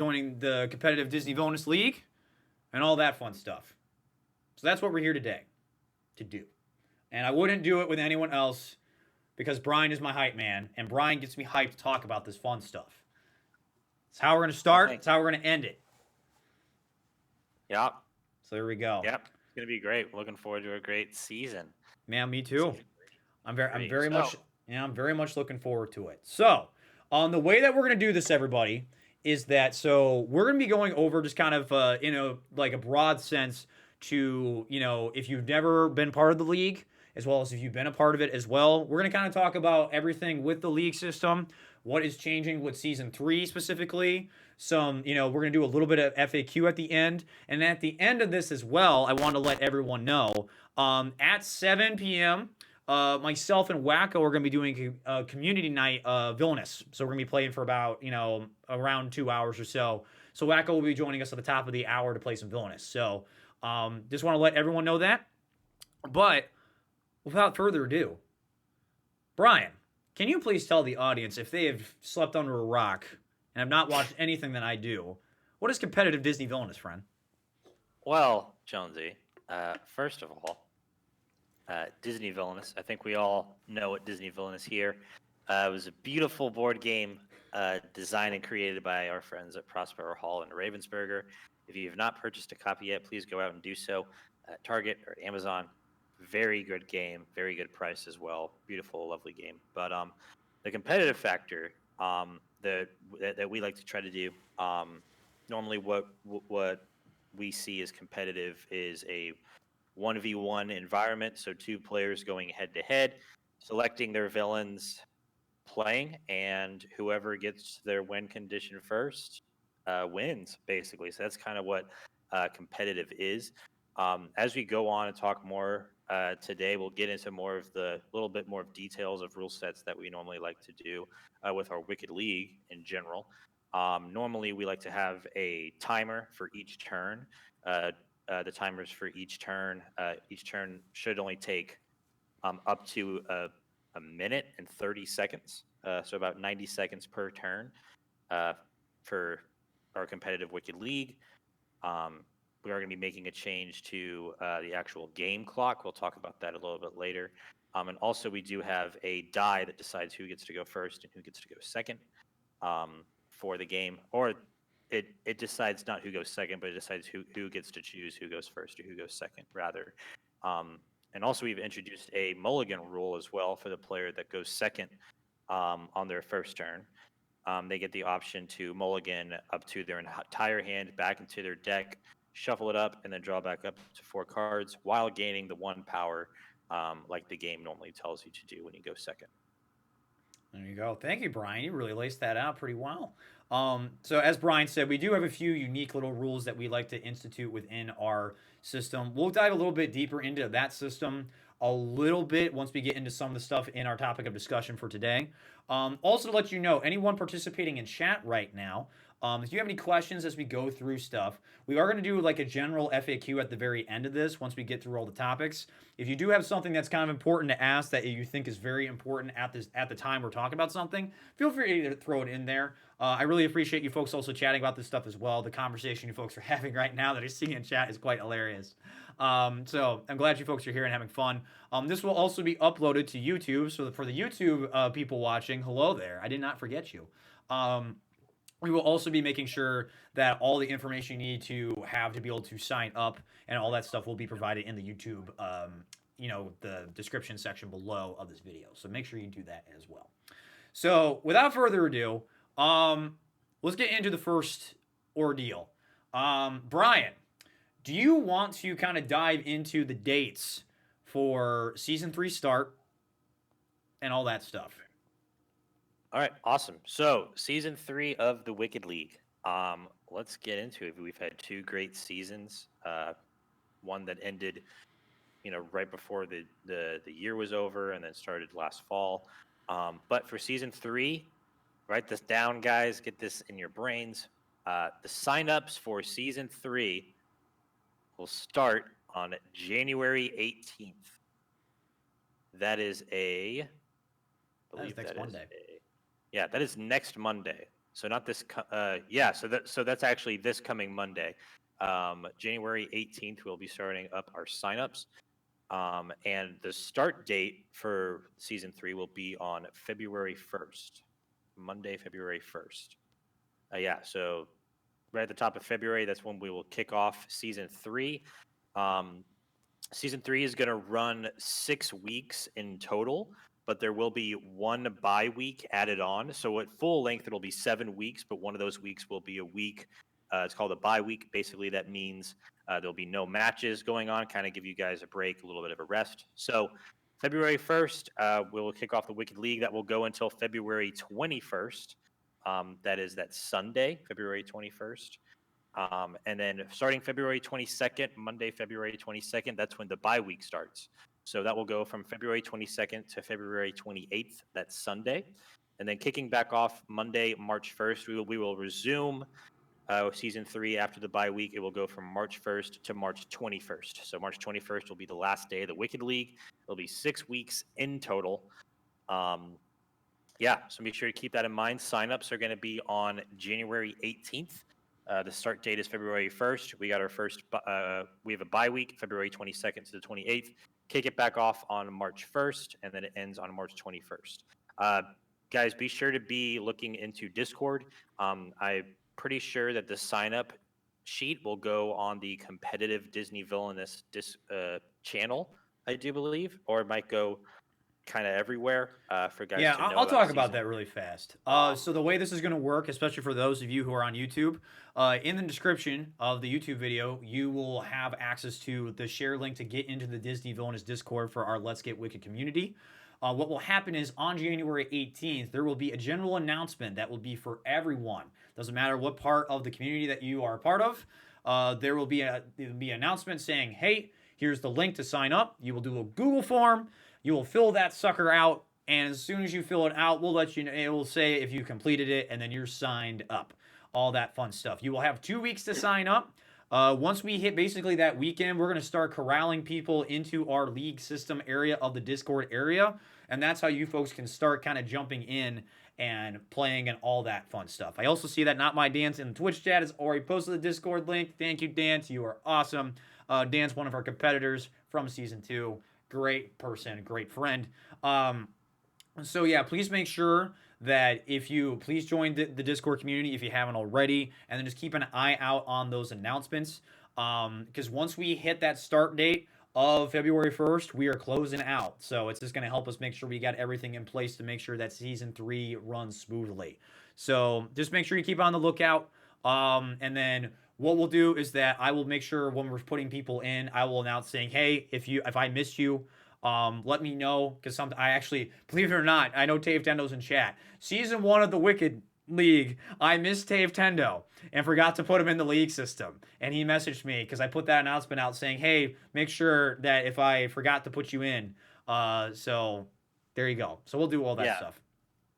joining the competitive Disney Villainous League, and all that fun stuff. So that's what we're here today to do. And I wouldn't do it with anyone else because Brian is my hype man, and Brian gets me hyped to talk about this fun stuff. It's how we're going to Well, start. thank It's how we're going to end it. Yep. So there we go. Yep. It's gonna be great. Looking forward to a great season. Man, me too. Season I'm three. very much, I'm very much looking forward to it. So, the way that we're gonna do this, everybody, is that we're gonna be going over just kind of, like a broad sense to, if you've never been part of the league, as well as if you've been a part of it as well. We're gonna kind of talk about everything with the league system, what is changing with season 3 specifically. We're going to do a little bit of FAQ at the end. And at the end of this as well, I want to let everyone know at 7 p.m., myself and Wacko are going to be doing a community night Villainous. So we're going to be playing for about, around 2 hours or so. So Wacko will be joining us at the top of the hour to play some Villainous. So just want to let everyone know that. But without further ado, Brian, can you please tell the audience if they have slept under a rock and have not watched anything that I do, what is competitive Disney Villainous, friend? Well, Jonesy, first of all, Disney Villainous. I think we all know what Disney Villainous here. It was a beautiful board game designed and created by our friends at Prospero Hall in Ravensburger. If you have not purchased a copy yet, please go out and do so at Target or Amazon. Very good game, very good price as well. Beautiful, lovely game. But the competitive factor that we like to try to do, normally what we see as competitive is a 1v1 environment, so 2 players going head to head, selecting their villains, playing, and whoever gets their win condition first wins, basically. So that's kind of what competitive is. As we go on and talk more today, we'll get into little bit more of details of rule sets that we normally like to do with our Wicked League in general. Normally, we like to have a timer for each turn. The timers for each turn should only take up to a minute and 30 seconds, so about 90 seconds per turn for our competitive Wicked League. We are going to be making a change to the actual game clock. We'll talk about that a little bit later. And also, we do have a die that decides who gets to go first and who gets to go second for the game. Or it decides not who goes second, but it decides who gets to choose who goes first or who goes second, rather. And also, we've introduced a mulligan rule as well for the player that goes second on their first turn. They get the option to mulligan up to their entire hand back into their deck, shuffle it up, and then draw back up to 4 cards while gaining the 1 power like the game normally tells you to do when you go second. There you go. Thank you, Brian. You really laced that out pretty well. So as Brian said, we do have a few unique little rules that we like to institute within our system. We'll dive a little bit deeper into that system a little bit once we get into some of the stuff in our topic of discussion for today. Also to let you know, anyone participating in chat right now, if you have any questions as we go through stuff, we are going to do like a general FAQ at the very end of this once we get through all the topics. If you do have something that's kind of important to ask that you think is very important at the time we're talking about something, feel free to throw it in there. I really appreciate you folks also chatting about this stuff as well. The conversation you folks are having right now that I see in chat is quite hilarious. So I'm glad you folks are here and having fun. This will also be uploaded to YouTube. So for the YouTube people watching, hello there. I did not forget you. We will also be making sure that all the information you need to have to be able to sign up and all that stuff will be provided in the YouTube, the description section below of this video. So make sure you do that as well. So without further ado, let's get into the first ordeal. Brian, do you want to kind of dive into the dates for season 3 start and all that stuff? All right, awesome. So season 3 of the Wicked League. Let's get into it. We've had 2 great seasons. One that ended, right before the year was over, and then started last fall. But for season 3, write this down, guys. Get this in your brains. The signups for season 3 will start on January 18th. That is That is next Monday. that is next Monday. So not this. Yeah. So that's actually this coming Monday, January 18th. We'll be starting up our signups, and the start date for season 3 will be on February 1st, Monday, February 1st. Yeah. So right at the top of February, that's when we will kick off season 3. Um, Season 3 is going to run 6 weeks in total, but there will be one bye week added on. So at full length, it'll be 7 weeks, but one of those weeks will be a week. It's called a bye week. Basically, that means there'll be no matches going on, kind of give you guys a break, a little bit of a rest. So February 1st, we'll kick off the Wicked League. That will go until February 21st. That is that Sunday, February 21st. And then starting February 22nd, Monday, February 22nd, that's when the bye week starts. So that will go from February 22nd to February 28th, that's Sunday. And then kicking back off Monday, March 1st, we will resume season 3 after the bye week. It will go from March 1st to March 21st. So March 21st will be the last day of the Wicked League. It'll be 6 weeks in total. Yeah, so make sure to keep that in mind. Signups are going to be on January 18th. The start date is February 1st. We got our first, we have a bye week, February 22nd to the 28th. Kick it back off on March 1st, and then it ends on March 21st. Guys, be sure to be looking into Discord. I'm pretty sure that the sign up sheet will go on the competitive Disney Villainous channel, I do believe, or it might go kind of everywhere for guys Yeah, to know I'll about talk about season that three. really fast. So the way this is going to work, especially for those of you who are on YouTube, in the description of the YouTube video, you will have access to the share link to get into the Disney Villainous Discord for our Let's Get Wicked community. What will happen is on January 18th, there will be a general announcement that will be for everyone. Doesn't matter what part of the community that you are a part of. There will be an announcement saying, "Hey, here's the link to sign up." You will do a Google form. You will fill that sucker out, and as soon as you fill it out, we'll let you know. It will say if you completed it, and then you're signed up. All that fun stuff. You will have 2 weeks to sign up. Once we hit basically that weekend, we're going to start corralling people into our league system area of the Discord area. And that's how you folks can start kind of jumping in and playing and all that fun stuff. I also see that Not My Dance in the Twitch chat has already posted the Discord link. Thank you, Dance. You are awesome. Dan's one of our competitors from season 2. Great person, great friend. So yeah, please make sure that if you please join the Discord community if you haven't already, and then just keep an eye out on those announcements. Because once we hit that start date of February 1st, we are closing out. So it's just going to help us make sure we got everything in place to make sure that season 3 runs smoothly. So just make sure you keep on the lookout. And then what we'll do is that I will make sure when we're putting people in, I will announce saying, "Hey, if I missed you, let me know," because I actually, believe it or not, I know Tave Tendo's in chat. Season 1 of the Wicked League, I missed Tave Tendo and forgot to put him in the league system, and he messaged me because I put that announcement out saying, "Hey, make sure that if I forgot to put you in," so there you go. So we'll do all that Yeah, stuff.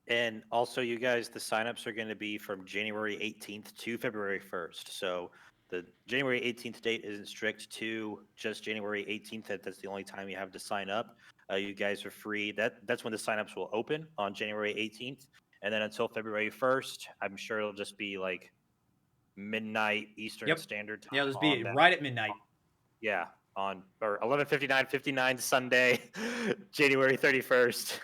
and also you guys, the signups are going to be from January 18th to February 1st. So the January 18th date isn't strict to just January 18th. That's the only time you have to sign up. You guys are free. That's when the signups will open on January 18th, and then until February 1st, I'm sure it'll just be like midnight Eastern Yep. Standard Yeah, Time it'll just on be that. right at midnight. Yeah, on or 11:59 Sunday, January 31st,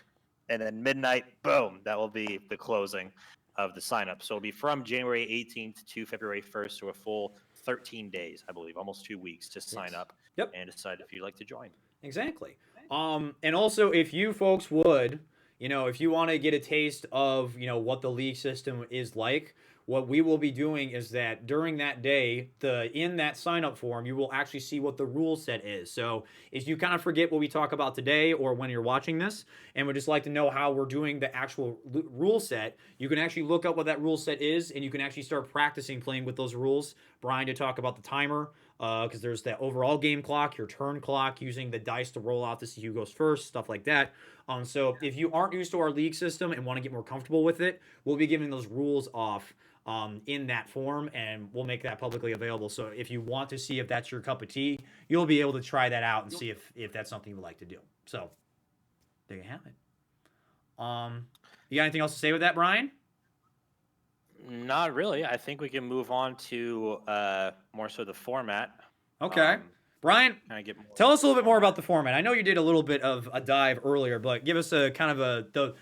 and then midnight, boom, that will be the closing of the signup. So it'll be from January 18th to February 1st, so a full 13 days, I believe, almost 2 weeks to sign Yes. up Yep. and decide if you'd like to join. Exactly. And also, if you folks would, if you want to get a taste of, what the league system is like, what we will be doing is that during that day, in that sign up form, you will actually see what the rule set is. So if you kind of forget what we talk about today or when you're watching this and would just like to know how we're doing the actual rule set, you can actually look up what that rule set is and you can actually start practicing playing with those rules. Brian to talk about the timer, because there's that overall game clock, your turn clock, using the dice to roll out to see who goes first, stuff like that. So if you aren't used to our league system and want to get more comfortable with it, we'll be giving those rules off in that form, and we'll make that publicly available. So if you want to see if that's your cup of tea, you'll be able to try that out and see if that's something you would like to do. So there you have it. You got anything else to say with that, Brian? Not really. I think we can move on to more so the format. Okay. Um, Brian, kind of get more tell into us a the little bit more format. about the format. I know you did a little bit of a dive earlier, but give us a kind of the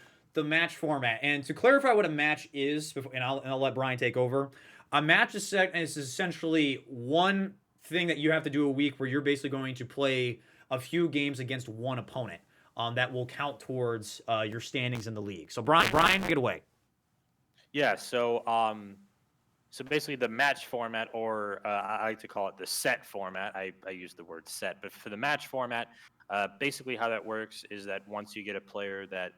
match format. And to clarify what a match is, and I'll let Brian take over. A match is essentially one thing that you have to do a week where you're basically going to play a few games against one opponent. That will count towards your standings in the league. So Brian, get away. Yeah. So basically, the match format, or I like to call it the set format. I use the word set, but for the match format, basically how that works is that once you get a player that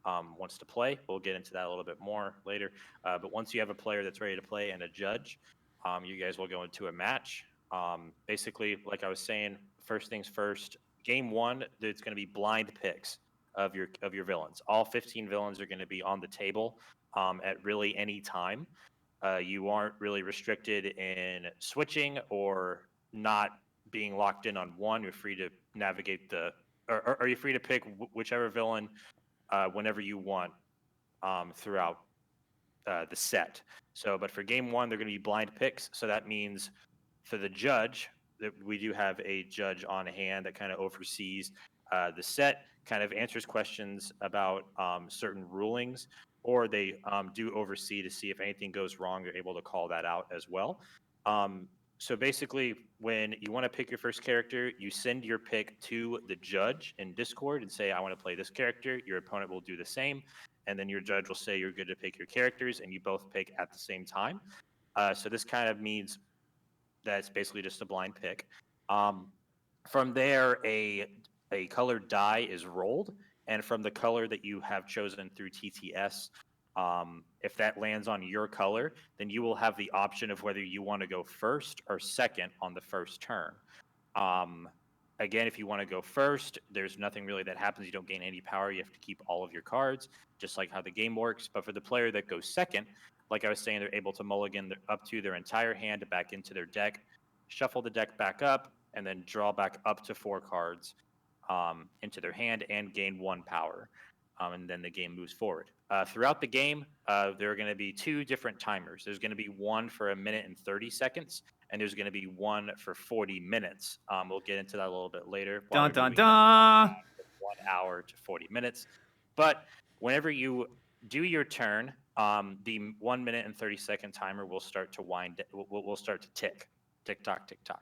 wants to play, we'll get into that a little bit more later. But once you have a player that's ready to play and a judge, you guys will go into a match. Basically, like I was saying, first things first. Game one, it's going to be blind picks of your villains. All 15 villains are going to be on the table at really any time. You aren't really restricted in switching or not being locked in on one. You're free to navigate or are you free to pick whichever villain whenever you want throughout the set. So, but for game one, they're going to be blind picks. So that means for the judge, that we do have a judge on hand that kind of oversees the set, kind of answers questions about certain rulings, or they do oversee to see if anything goes wrong. They're able to call that out as well. Um, so basically, when you want to pick your first character, you send your pick to the judge in Discord and say, I want to play this character. Your opponent will do the same. And then your judge will say you're good to pick your characters, and you both pick at the same time. So this kind of means that's basically just a blind pick. Um, from there, a colored die is rolled, and from the color that you have chosen through TTS, if that lands on your color, then you will have the option of whether you want to go first or second on the first turn. Um, Again, if you want to go first, there's nothing really that happens. You don't gain any power. You have to keep all of your cards, just like how the game works. But for the player that goes second, like I was saying, they're able to mulligan up to their entire hand back into their deck, shuffle the deck back up, and then draw back up to 4 cards into their hand and gain 1 power. And then the game moves forward. Throughout the game, there are going to be 2 different timers. There's going to be one for 1 minute and 30 seconds, and there's going to be one for 40 minutes. We'll get into that a little bit later while Dun we're dun moving them dun. from 1 hour to 40 minutes. But whenever you do your turn, the 1 minute and 30 second timer will start to will start to tick, tick tock, tick tock.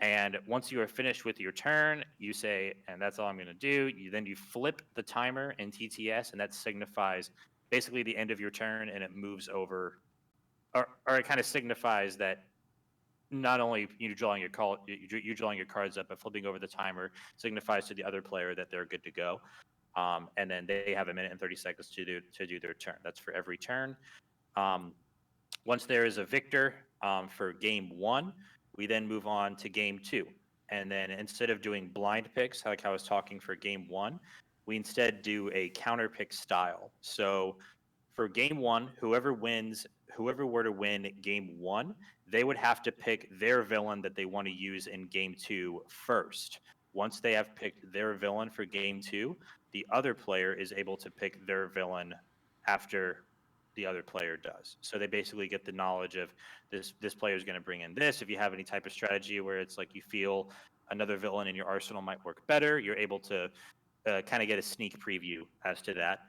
And once you are finished with your turn, you say, and that's all I'm going to do. Then you flip the timer in TTS, and that signifies basically the end of your turn, and it moves over, or it kind of signifies that not only you drawing your cards up, but flipping over the timer signifies to the other player that they're good to go. And then they have 1 minute and 30 seconds to do their turn. That's for every turn. Um, Once there is a victor for game one, we then move on to game two. And then instead of doing blind picks, like I was talking for game one, we instead do a counter pick style. So for game one, whoever were to win game one, they would have to pick their villain that they want to use in game two first. Once they have picked their villain for game two, the other player is able to pick their villain after the other player does. So they basically get the knowledge of this player is going to bring in this. If you have any type of strategy where it's like you feel another villain in your arsenal might work better, you're able to kind of get a sneak preview as to that.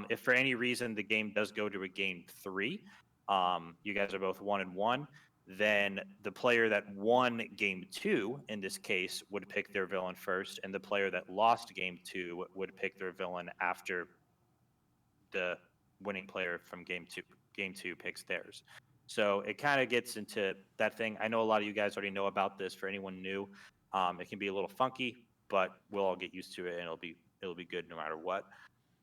If for any reason the game does go to a game three, you guys are both 1-1. Then the player that won game two in this case would pick their villain first, and the player that lost game two would pick their villain after the winning player from game two picks theirs. So it kind of gets into that thing. I know a lot of you guys already know about this. For anyone new, it can be a little funky, but we'll all get used to it, and it'll be good no matter what.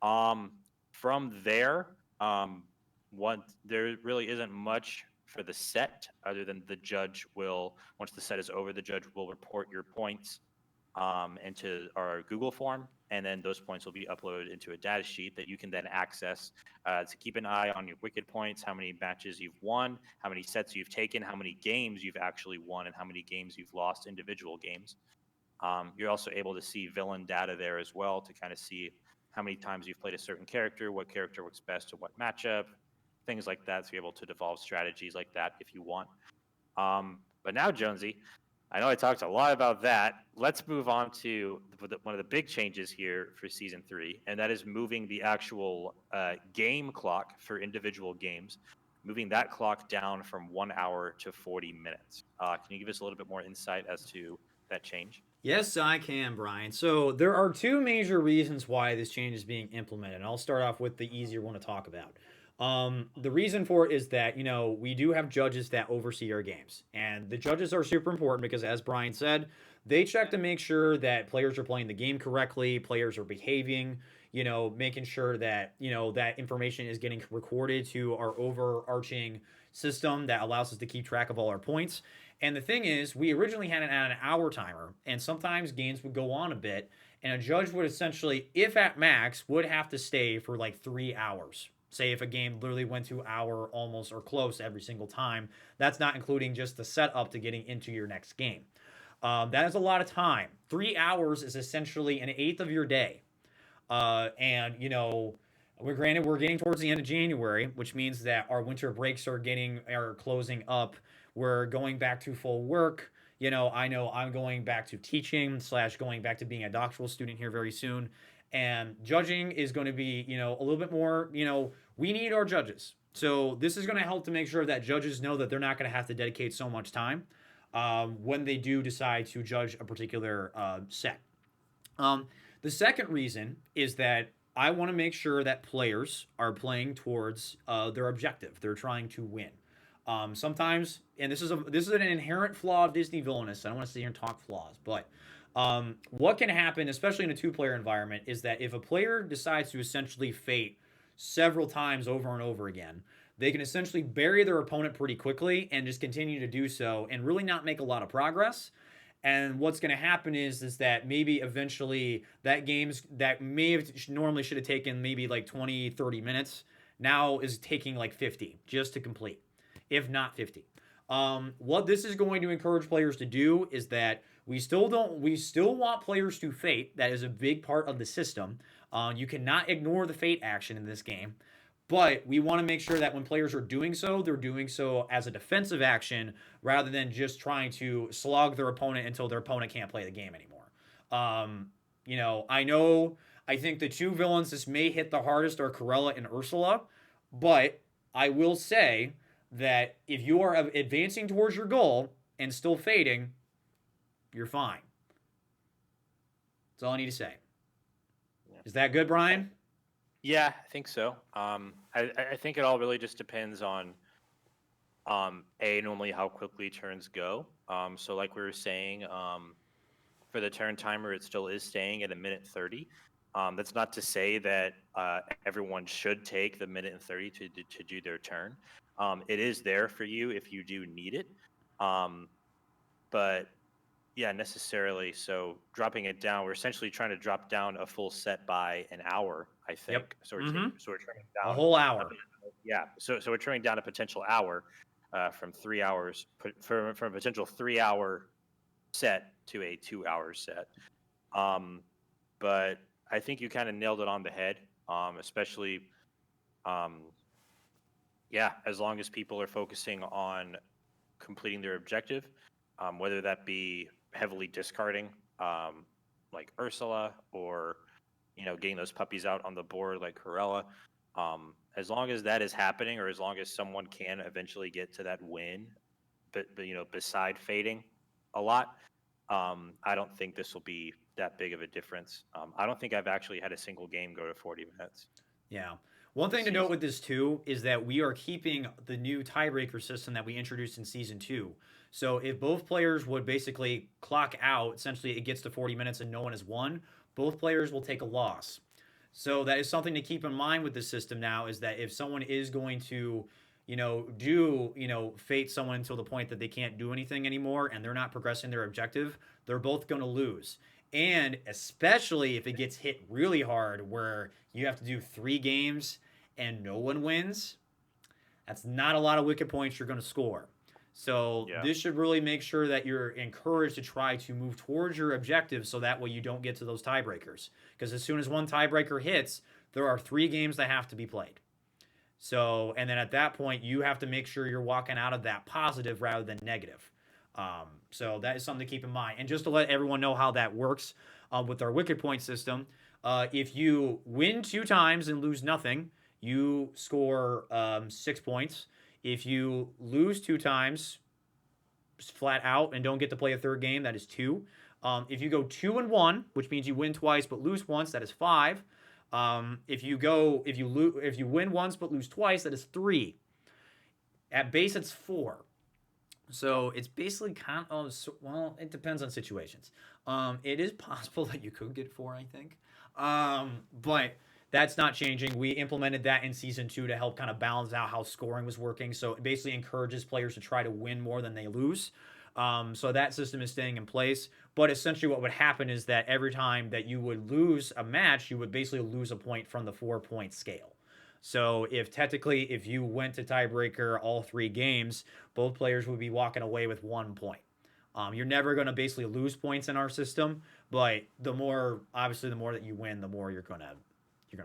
Um, from there, there really isn't much for the set other than the judge will, once the set is over, the judge will report your points into our Google form, and then those points will be uploaded into a data sheet that you can then access to keep an eye on your wicked points, how many matches you've won, how many sets you've taken, how many games you've actually won, and how many games you've lost, individual games. You're also able to see villain data there as well to kind of see how many times you've played a certain character, what character works best to what matchup, things like that. So you're able to devolve strategies like that if you want. But now, Jonesy, I know I talked a lot about that. Let's move on to one of the big changes here for season 3, and that is moving the actual game clock for individual games, moving that clock down from 1 hour to 40 minutes. Can you give us a little bit more insight as to that change? Yes, I can, Brian. So there are two major reasons why this change is being implemented. And I'll start off with the easier one to talk about. The reason for it is that, we do have judges that oversee our games. And the judges are super important because, as Brian said, they check to make sure that players are playing the game correctly, players are behaving, making sure that, that information is getting recorded to our overarching system that allows us to keep track of all our points. And the thing is, we originally had it at an hour timer, and sometimes games would go on a bit, and a judge would essentially, if at max, would have to stay for like 3 hours. Say if a game literally went to hour almost or close every single time, that's not including just the setup to getting into your next game. That is a lot of time. 3 hours is essentially an eighth of your day. And we're getting towards the end of January, which means that our winter breaks are closing up. We're going back to full work. I know I'm going back to teaching slash going back to being a doctoral student here very soon. And judging is going to be, a little bit more, we need our judges. So this is going to help to make sure that judges know that they're not going to have to dedicate so much time when they do decide to judge a particular set. The second reason is that I want to make sure that players are playing towards their objective. They're trying to win. Sometimes, and this is an inherent flaw of Disney Villainous. I don't want to sit here and talk flaws, but what can happen, especially in a two-player environment, is that if a player decides to essentially fate several times over and over again, they can essentially bury their opponent pretty quickly and just continue to do so and really not make a lot of progress. And what's going to happen is that maybe eventually that games that may have normally should have taken maybe like 20, 30 minutes now is taking like 50 just to complete, if not 50. What this is going to encourage players to do is that we still want players to fate. That is a big part of the system. You cannot ignore the fate action in this game. But we want to make sure that when players are doing so, they're doing so as a defensive action rather than just trying to slog their opponent until their opponent can't play the game anymore. I think the two villains this may hit the hardest are Corella and Ursula, but I will say that if you are advancing towards your goal and still fading, you're fine. That's all I need to say. Yeah. Is that good, Brian? Yeah, I think so. I think it all really just depends on normally how quickly turns go. So like we were saying, for the turn timer, it still is staying at a minute 30. That's not to say that everyone should take the minute and 30 to do their turn. It is there for you if you do need it. But yeah, necessarily. So dropping it down, we're essentially trying to drop down a full set by an hour, I Yep. think. So we're turning A down whole hour. yeah. So we're turning down a potential hour from 3 hours from a potential 3 hour set to a 2 hour set. But I think you kind of nailed it on the head, especially as long as people are focusing on completing their objective, whether that be heavily discarding, like Ursula, or getting those puppies out on the board like Corella. As long as that is happening, or as long as someone can eventually get to that win, but beside fading a lot, I don't think this will be that big of a difference. I don't think I've actually had a single game go to 40 minutes. Yeah. One thing to note with this too is that we are keeping the new tiebreaker system that we introduced in season 2. So if both players would basically clock out, essentially it gets to 40 minutes and no one has won, both players will take a loss. So that is something to keep in mind with this system now, is that if someone is going to, fate someone until the point that they can't do anything anymore and they're not progressing their objective, they're both going to lose. And especially if it gets hit really hard where you have to do 3 games and no one wins, that's not a lot of wicked points you're going to score. So this should really make sure that you're encouraged to try to move towards your objective so that way you don't get to those tiebreakers. Because as soon as one tiebreaker hits, there are 3 games that have to be played. So, and then at that point, you have to make sure you're walking out of that positive rather than negative. So that is something to keep in mind. And just to let everyone know how that works with our wicked point system, if you win 2 times and lose nothing, you score 6 points. If you lose 2 times flat out and don't get to play a third game, that is 2. If you go 2-1, which means you win twice but lose once, that is 5. If you win once but lose twice, that is 3. At base, it's 4. So it's basically kind of, well, it depends on situations. It is possible that you could get 4, I think. But that's not changing. We implemented that in season 2 to help kind of balance out how scoring was working. So it basically encourages players to try to win more than they lose. So that system is staying in place. But essentially, what would happen is that every time that you would lose a match, you would basically lose a point from the 4 point scale. So if technically, if you went to tiebreaker all 3 games, both players would be walking away with 1 point. You're never going to basically lose points in our system, but the more, obviously, the more that you win, the more you're gonna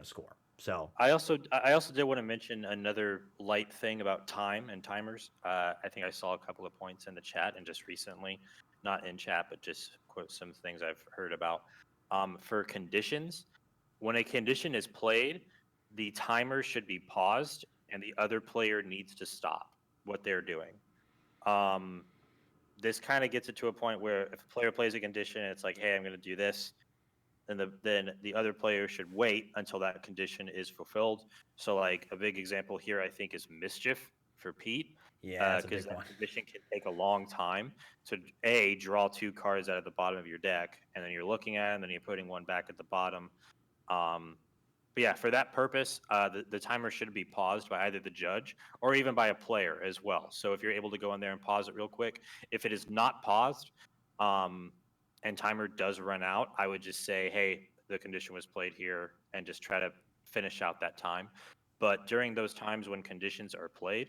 score. So I also did want to mention another light thing about time and timers. I think I saw a couple of points in the chat and just recently, not in chat, but just quote some things I've heard about. For conditions, when a condition is played, the timer should be paused and the other player needs to stop what they're doing. Um, this kind of gets it to a point where if a player plays a condition, it's like, hey, I'm going to do this, then the other player should wait until that condition is fulfilled. So like a big example here, I think, is mischief for Pete, yeah, that's a because big that one. condition can take a long time to a draw 2 cards out of the bottom of your deck, and then you're looking at it, and then you're putting one back at the bottom. Um, but yeah, for that purpose, the timer should be paused by either the judge or even by a player as well. So if you're able to go in there and pause it real quick, if it is not paused, um, and timer does run out, I would just say, hey, the condition was played here, and just try to finish out that time. But during those times when conditions are played,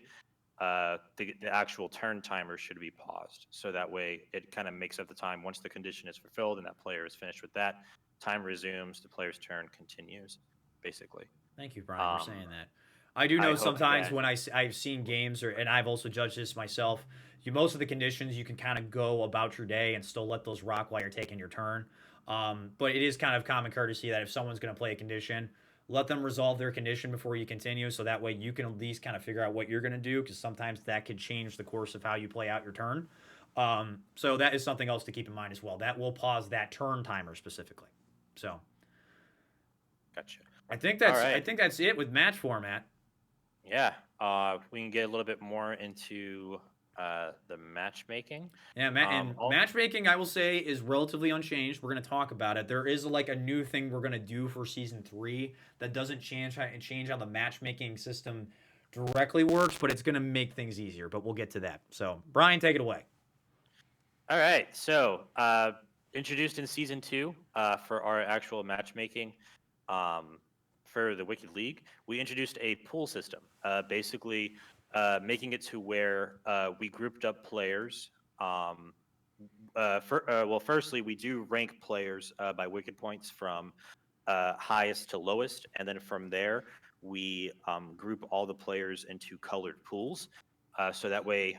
the actual turn timer should be paused. So that way it kind of makes up the time. Once the condition is fulfilled and that player is finished with that, time resumes, the player's turn continues, basically. Thank you, Brian, for Um, saying that. I do I know hope sometimes that, when I've seen games, and I've also judged this myself, most of the conditions you can kind of go about your day and still let those rock while you're taking your turn. But it is kind of common courtesy that if someone's going to play a condition, let them resolve their condition before you continue, so that way you can at least kind of figure out what you're going to do, because sometimes that could change the course of how you play out your turn. So that is something else to keep in mind as well. That will pause that turn timer specifically. So gotcha. I think All that's I right. think that's it with match format. Yeah. We can get a little bit more into the matchmaking. Yeah, and All, matchmaking, I will say, is relatively unchanged. We're going to talk about it. There is like a new thing we're going to do for season 3 that doesn't change how the matchmaking system directly works, but it's going to make things easier. But we'll get to that. So, Brian, take it away. all right. So, introduced in season 2, for our actual matchmaking, um, for the Wicked League, we introduced a pool system, basically making it to where we grouped up players. Um, well, firstly, we do rank players by Wicked points from highest to lowest, and then from there we group all the players into colored pools. So that way,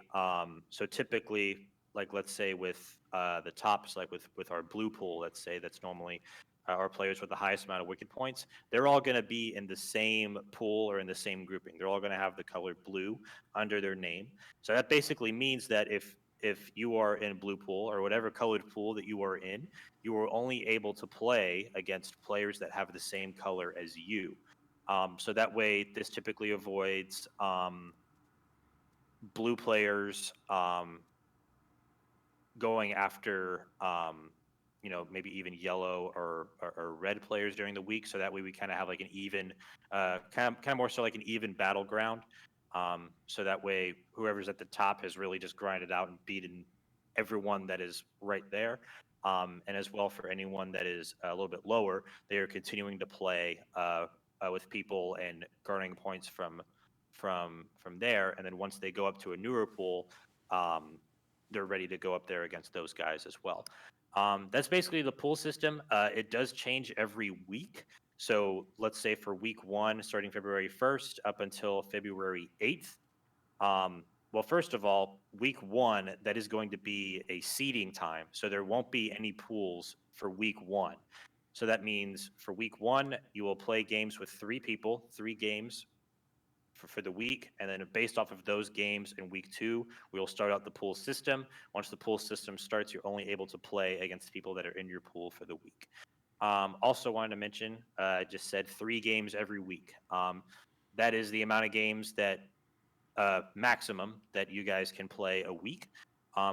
so typically, like let's say with the tops, like with our blue pool, let's say that's normally our players with the highest amount of wicked points, they're all going to be in the same pool or in the same grouping. They're all going to have the color blue under their name. So that basically means that if you are in blue pool or whatever colored pool that you are in, you are only able to play against players that have the same color as you. So that way, this typically avoids blue players going after, maybe even yellow or red players during the week. So that way, we kind of have like an even, kind of more so like an even battleground. So that way, whoever's at the top has really just grinded out and beaten everyone that is right there. And as well for anyone that is a little bit lower, they are continuing to play with people and garnering points from there. And then once they go up to a newer pool, um, they're ready to go up there against those guys as well. That's basically the pool system. It does change every week. So let's say for week one, starting February 1st up until February 8th. Well, first of all, week one, that is going to be a seeding time. So there won't be any pools for week one. So that means for week one, you will play games with three people, three games for the week. And then based off of those games in week two, we will start out the pool system. Once the pool system starts, you're only able to play against people that are in your pool for the week. Also, wanted to mention, I just said 3 games every week. That is the amount of games that maximum that you guys can play a week.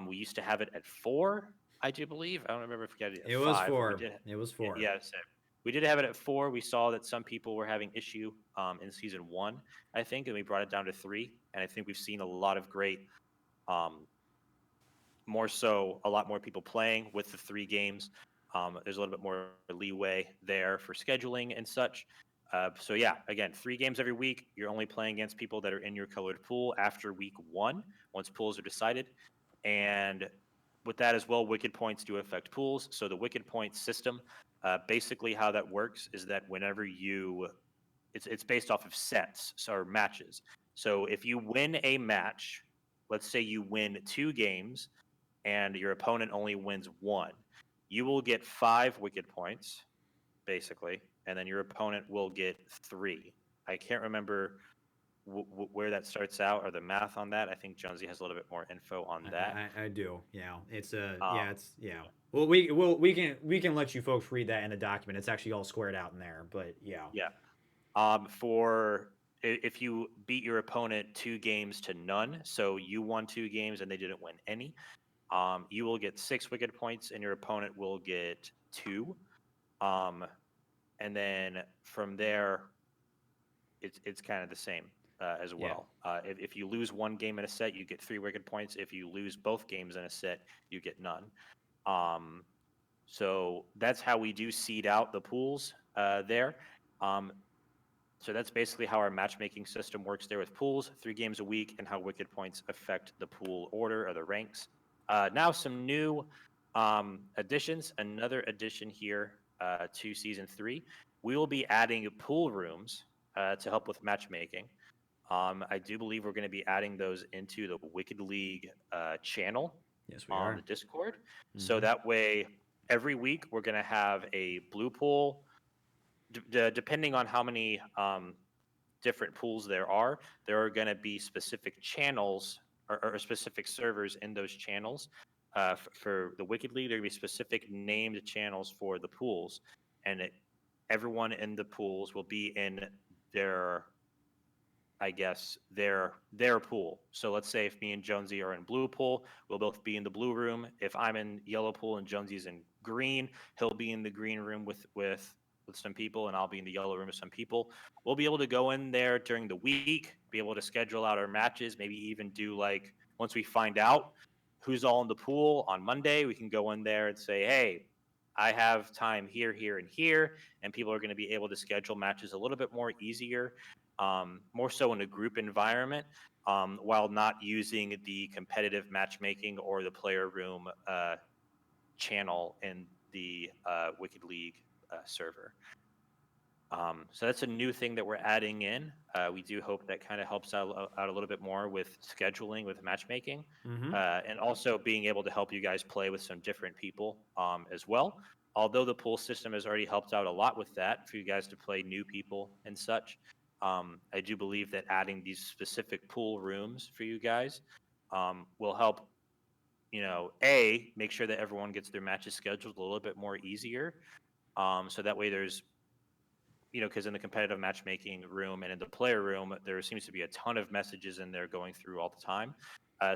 We used to have it at 4, I do believe. I don't remember if we had it at It was 5, but we 4. did. It was 4. Yeah, so we did have it at 4. We saw that some people were having issue in season one, I think, and we brought it down to 3. And I think we've seen a lot of great, um, more so, a lot more people playing with the 3 games. There's a little bit more leeway there for scheduling and such. So yeah, again, 3 games every week. You're only playing against people that are in your colored pool after week one, once pools are decided. And with that as well, wicked points do affect pools. So the wicked points system, basically how that works is that whenever it's based off of sets or matches. So if you win a match, let's say you win 2 games and your opponent only wins one, you will get 5 wicked points, basically, and then your opponent will get 3. I can't remember where that starts out or the math on that. I think Jonesy has a little bit more info on that. I do. Yeah. It's Um, yeah, it's yeah. Well, we can let you folks read that in the document. It's actually all squared out in there, but yeah. yeah. For if you beat your opponent 2 games to none, so you won 2 games and they didn't win any, you will get 6 wicked points and your opponent will get 2. Um, and then from there, it's kind of the same as Yeah. well. If you lose 1 game in a set, you get 3 wicked points. If you lose both games in a set, you get none. Um, so that's how we do seed out the pools there. Um, so that's basically how our matchmaking system works there with pools, 3 games a week, and how wicked points affect the pool order or the ranks. Now some new additions. Another addition here to season 3. We will be adding pool rooms to help with matchmaking. I do believe we're going to be adding those into the Wicked League channel Yes, we on are. the Discord. So Mm-hmm. that way, every week we're going to have a blue pool. Depending on how many different pools there are going to be specific channels or specific servers in those channels. For the Wicked League, there will be specific named channels for the pools, and everyone in the pools will be in their, I guess, their pool. So let's say if me and Jonesy are in blue pool, we'll both be in the blue room. If I'm in yellow pool and Jonesy's in green, he'll be in the green room with some people, and I'll be in the yellow room with some people. We'll be able to go in there during the week, be able to schedule out our matches, maybe even do, like, once we find out who's all in the pool on Monday, we can go in there and say, hey, I have time here, here, and here, and people are going to be able to schedule matches a little bit more easier, more so in a group environment, while not using the competitive matchmaking or the player room channel in the Wicked League server. So that's a new thing that we're adding in. We do hope that kind of helps out a little bit more with scheduling, with matchmaking, Mm-hmm. and also being able to help you guys play with some different people as well. Although the pool system has already helped out a lot with that for you guys to play new people and such, I do believe that adding these specific pool rooms for you guys will help, make sure that everyone gets their matches scheduled a little bit more easier. So that way there's, because in the competitive matchmaking room and in the player room, there seems to be a ton of messages in there going through all the time.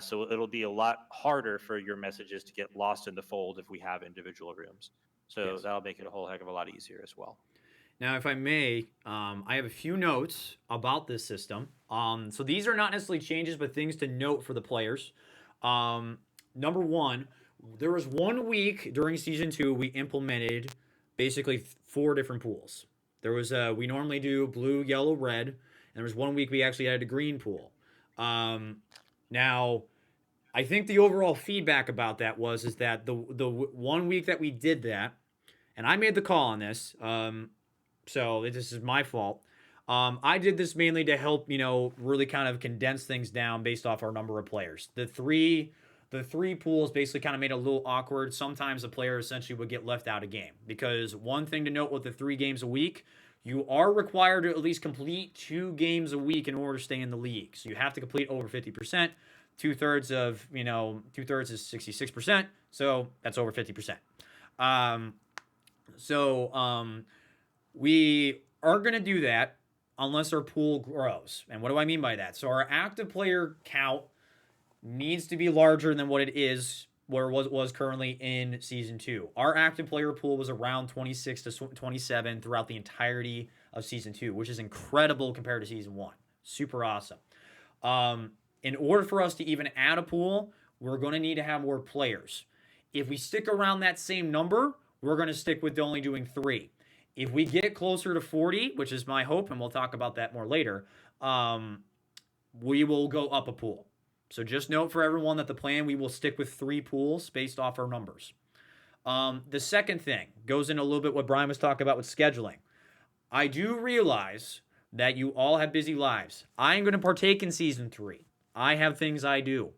So it'll be a lot harder for your messages to get lost in the fold if we have individual rooms. So Yes. that'll make it a whole heck of a lot easier as well. Now, if I may, I have a few notes about this system. So these are not necessarily changes, but things to note for the players. Number one, there was 1 week during season 2 we implemented basically 4 different pools. There was we normally do blue, yellow, red, and there was 1 week we actually had a green pool. Um, now, I think the overall feedback about that was is that the 1 week that we did that, and I made the call on this. So this is my fault. I did this mainly to help, really kind of condense things down based off our number of players. The three pools basically kind of made it a little awkward. Sometimes a player essentially would get left out of game because one thing to note with the 3 games a week, you are required to at least complete 2 games a week in order to stay in the league. So you have to complete over 50%. 2/3 is 66%. So that's over 50%. Um, so we aren't going to do that unless our pool grows. And what do I mean by that? So our active player count needs to be larger than what it is where it was currently in season 2. Our active player pool was around 26 to 27 throughout the entirety of season 2, which is incredible compared to season 1. Super awesome. In order for us to even add a pool, we're going to need to have more players. If we stick around that same number, we're going to stick with only doing 3. If we get closer to 40, which is my hope, and we'll talk about that more later, we will go up a pool. So just note for everyone that the plan, we will stick with 3 pools based off our numbers. The second thing goes in a little bit what Brian was talking about with scheduling. I do realize that you all have busy lives. I am going to partake in season 3. I have things I do.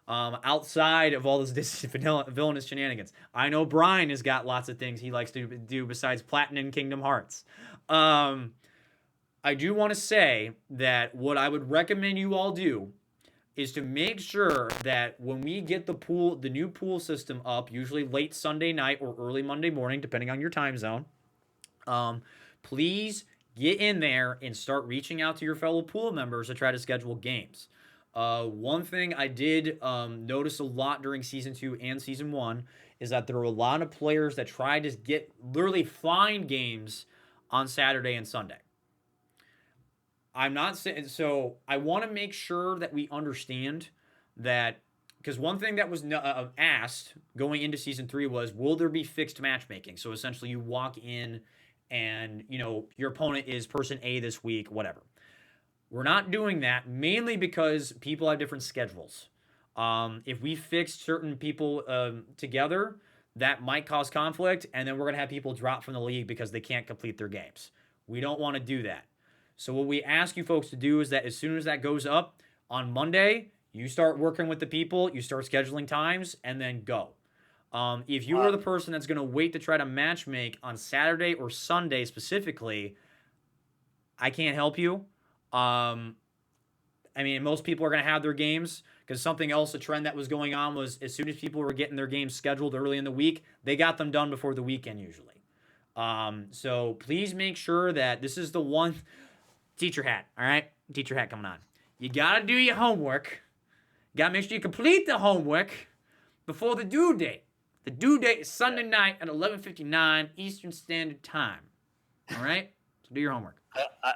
Outside of all this villainous shenanigans, I know Brian has got lots of things he likes to do besides Platinum Kingdom Hearts. I do want to say that what I would recommend you all do is to make sure that when we get the new pool system up, usually late Sunday night or early Monday morning, depending on your time zone, um, please get in there and start reaching out to your fellow pool members to try to schedule games. One thing I did notice a lot during season 2 and season 1 is that there were a lot of players that tried to literally find games on Saturday and Sunday. I'm not saying so. I want to make sure that we understand that because one thing that was asked going into season 3 was, will there be fixed matchmaking? So essentially, you walk in and your opponent is person A this week, whatever. We're not doing that mainly because people have different schedules. If we fix certain people together, that might cause conflict, and then we're gonna have people drop from the league because they can't complete their games. We don't want to do that. So what we ask you folks to do is that as soon as that goes up on Monday, you start working with the people, you start scheduling times, and then go. If you are the person that's going to wait to try to match make on Saturday or Sunday specifically, I can't help you. Um, I mean, most people are going to have their games because something else, a trend that was going on was as soon as people were getting their games scheduled early in the week, they got them done before the weekend usually. So please make sure that this is the one teacher hat, all right? Teacher hat coming on. You got to do your homework. You got to make sure you complete the homework before the due date. The due date is Sunday night at 11:59 Eastern Standard Time. All right? So do your homework.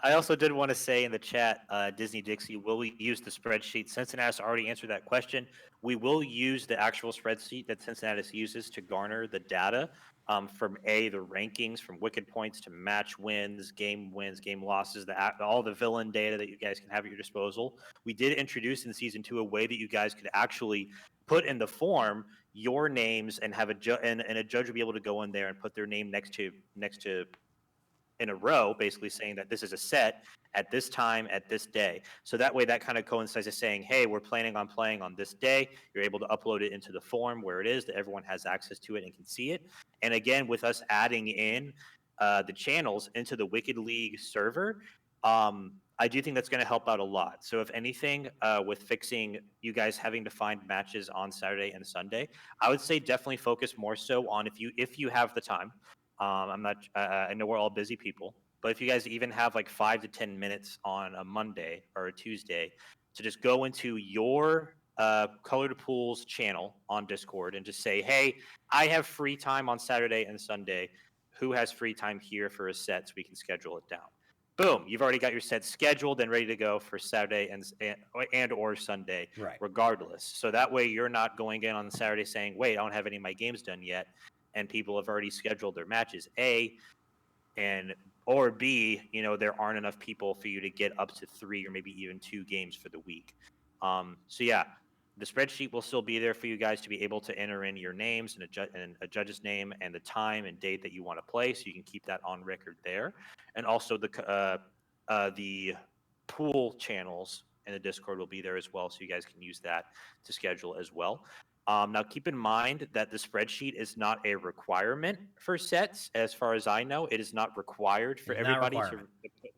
I also did want to say in the chat, Disney Dixie, will we use the spreadsheet? Cincinnati already answered that question. We will use the actual spreadsheet that Cincinnati uses to garner the data from the rankings, from wicked points to match wins, game losses, all the villain data that you guys can have at your disposal. We did introduce in season 2 a way that you guys could actually put in the form your names and have and a judge will be able to go in there and put their name next to in a row, basically saying that this is a set at this time, at this day. So that way, that kind of coincides with saying, hey, we're planning on playing on this day. You're able to upload it into the form where it is, that everyone has access to it and can see it. And again, with us adding in the channels into the Wicked League server, I do think that's going to help out a lot. So if anything, with fixing you guys having to find matches on Saturday and Sunday, I would say definitely focus more so on if you have the time. I'm not. I know we're all busy people, but if you guys even have like 5 to 10 minutes on a Monday or a Tuesday to just go into your Colored Pools channel on Discord and just say, "Hey, I have free time on Saturday and Sunday. Who has free time here for a set so we can schedule it down?" Boom! You've already got your set scheduled and ready to go for Saturday and or Sunday, Right. regardless. So that way you're not going in on Saturday saying, "Wait, I don't have any of my games done yet." And people have already scheduled their matches, and or B, there aren't enough people for you to get up to 3 or maybe even 2 games for the week. So yeah, the spreadsheet will still be there for you guys to be able to enter in your names and a judge's name and the time and date that you want to play, so you can keep that on record there. and also the pool channels in the Discord will be there as well, so you guys can use that to schedule as well. Now, keep in mind that the spreadsheet is not a requirement for sets. As far as I know, it is not required for It's not a everybody requirement.